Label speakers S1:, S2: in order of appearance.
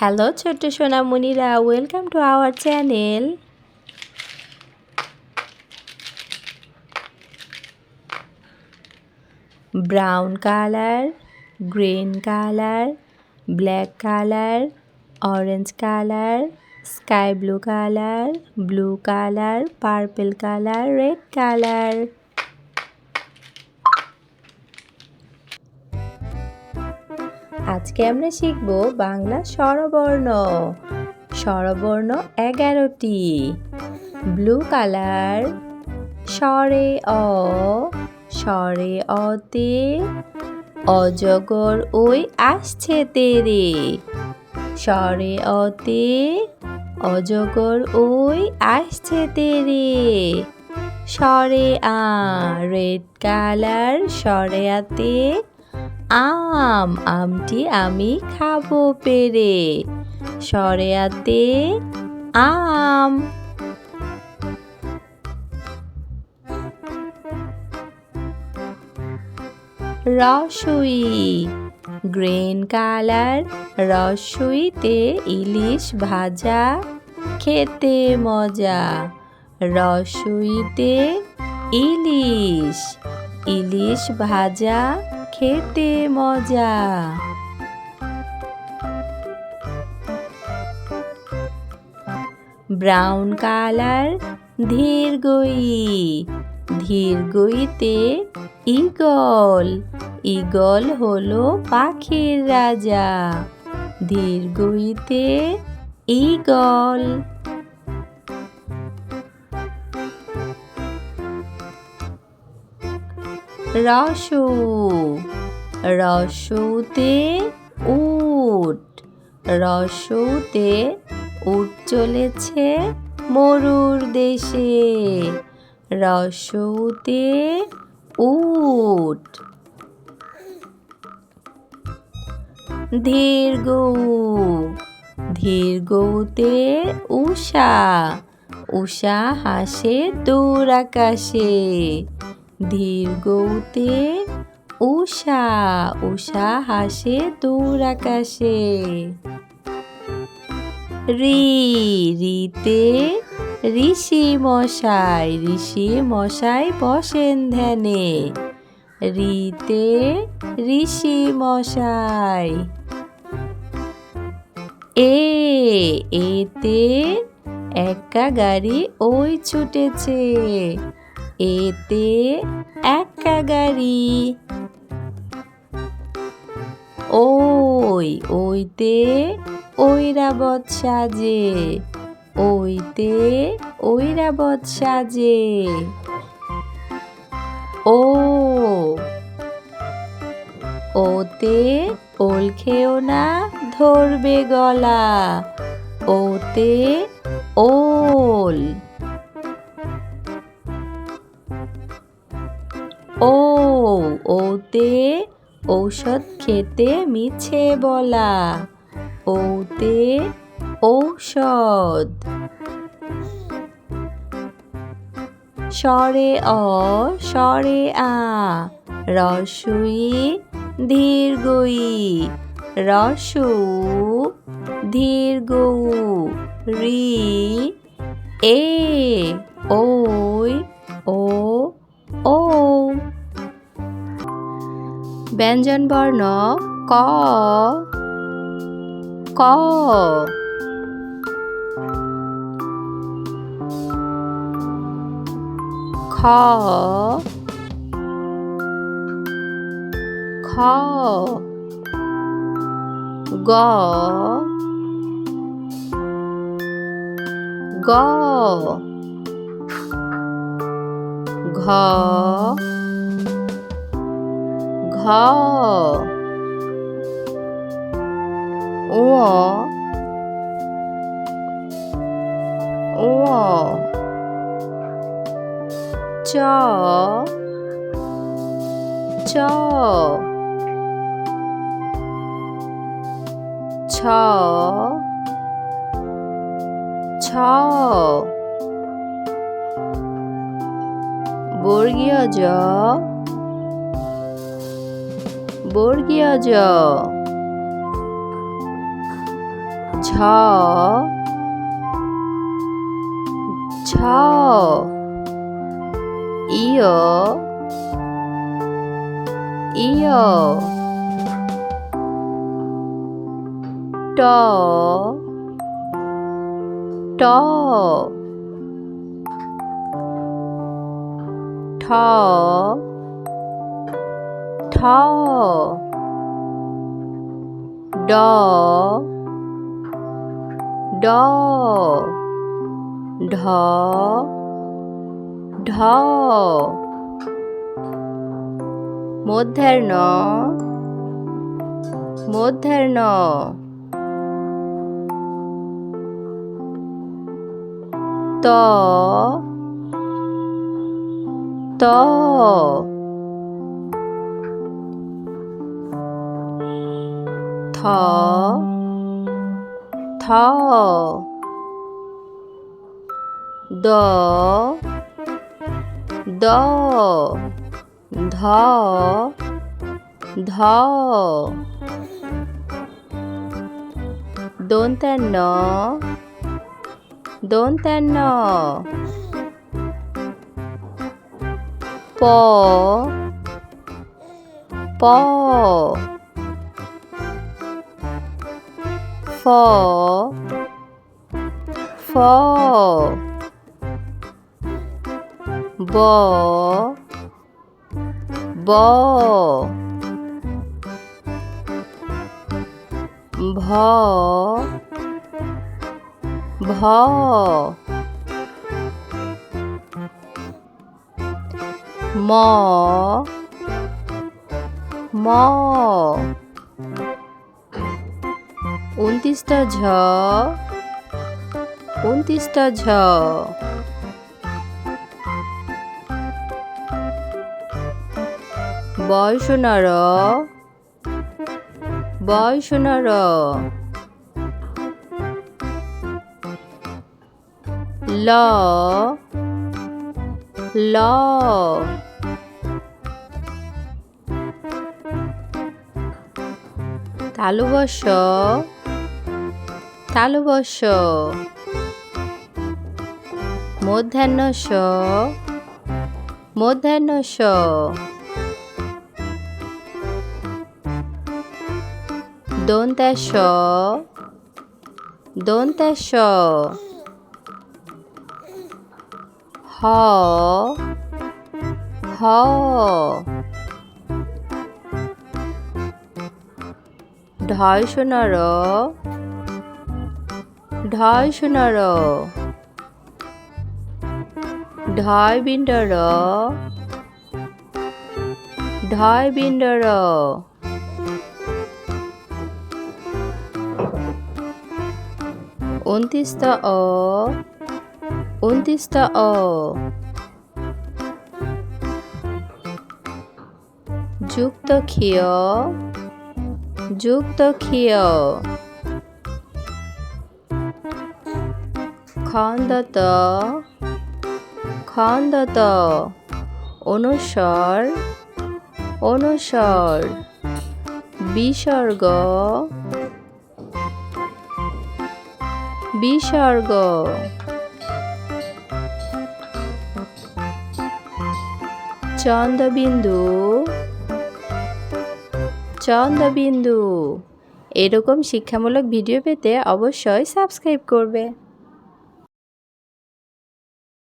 S1: Hello ছোট্ট সোনামণিরা, welcome to our channel. Brown colour, green colour, black colour, orange colour, sky blue colour, purple colour, red colour. আজকে আমরা শিখব বাংলা স্বরবর্ণ। স্বরবর্ণ 11টি। ব্লু কালার, স্বরে অ, স্বরে অতে অজগর ওই আসছে তেরে। স্বরে অতে অজগর ওই আসছে তেরে। স্বরে আ, রেড কালার, স্বরে আতে আম, আমটি আমি খাবো পেরে। স্বরে আতে আম। রসুই, গ্রিন কালার, রসুইতে ইলিশ ভাজা খেতে মজা। রসুইতে ইলিশ, ইলিশ ভাজা খেতে মজা। ব্রাউন কালার, ধীরগই, ধীরগইতে ঈগল, ঈগল হলো পাখির রাজা। ধীরগইতে ঈগল। রসু, রসুতে উট, রসুতে উট চলেছে মরুর দেশে। রসুতে উট। ধীরগৌ, ধীরগৌতে উষা, উষা হাসে দূর আকাশে। ধীরগৌতে উষা, উষা হাসে দূর আকাশে। রি, রিতে ঋষি মশাই, ঋষি মশাই বসেন ধ্যানে। রিতে ঋষি মশাই। এ, এতে একা গাড়ি ওই ছুটেছে। এতে একা গাড়ি। ওই, ওইতে ঐরাবত সাজে। ওইতে ঐরাবত সাজে। ও, ওতে ওল খেও না ধরবে গলা। ওতে ওল। ও, ওতে ঔষধ খেতে মিছে বলা। ওতে ঔষধ। স্বরে অ, স্বরে আ, রসুই ধীরগই, রসু ধীরগৌ। রি, এ, ওই, ও, ও। ব্যঞ্জন বর্ণ ক, ক, খ, খ, গ, গ, ঘ, ঘ, ও, ও, চ, চ, ছ, ছ, বর্গীয় জ, বর্গীয় জ, ঝ ঝ ইয় ইয় ট ট ঠ ঠ ড ড ঢ ঢ মূর্ধন্য মূর্ধন্য ত ত থ থ দ দ ধ ধ দন্ত্য দন্ত্য প প ফ ফ ব ব ভ ভ ম ম 29টা ঝ 29টা ঝ বয়সনর বয়সনর ল ল তালুবশ তালুবশ মূর্ধন্য ষ মূর্ধন্য ষ দন্ত্য দন্ত্য হ হ ঢয় শোনার ঢয় শোনার ঢয় বিন্দর ঢয় বিন্দর 29টা অ 29টা অ যুক্ত ক্ষিয় যুক্ত ক্ষিয় খন্দত খন্দত অনুস্বর অনুস্বর বিসর্গ বিসর্গ চন্দ্রবিন্দু চন্দ্রবিন্দু। এরকম শিক্ষামূলক ভিডিও পেতে অবশ্যই সাবস্ক্রাইব করবে।